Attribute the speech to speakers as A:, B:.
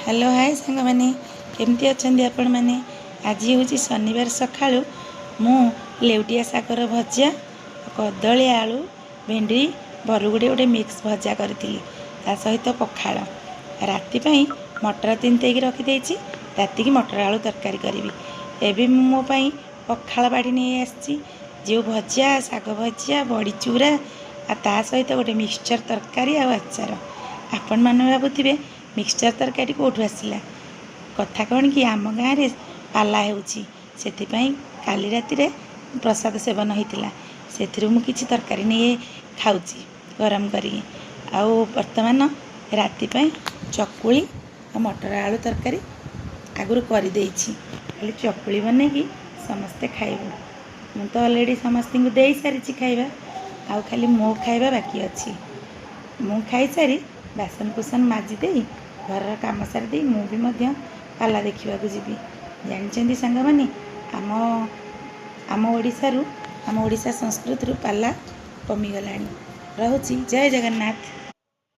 A: Hello hi सांग मैंने केमती अच्छा आपण मैंने आज हूँ शनिवार सका मु लेउटिया सागर भजा कदली आलू भेंडी बरगुड़ी गोटे मिक्स भजा करी सहित पखाड़ राति मटर तीन रखिदे राति की मटर आलू तरकारी करी एवं मोपाई पखाड़ बाड़ी नहीं आसी जो भजा शाग भजा बड़ी चूरा आ सहित गोटे मिक्सचर तरकारी आचार आपण मैंने भावुवे मिक्सचर तरकारी कौटू आसला कथा कौन कि आम गाँव में पाला होती काली राति प्रसाद सेवन होता से मुझे तरकारी नहीं खाऊँ गरम करी बर्तमान राति चकुली मटर आलू तरकारी आगुरी करदे खाली चकुली बन कि समस्ते खाइबू मु तो अलरेडी समस्त दे सारी खाଇବା आउ खाली मो खाଇବା बाकी अच्छी मु खाई सारी बासन कुसन माजिदे घर काम सारी मुझे पाला देखा जी जानते सांग मैंने आम ओडिशा संस्कृति पाला कमीगला। रहुची जय जगन्नाथ।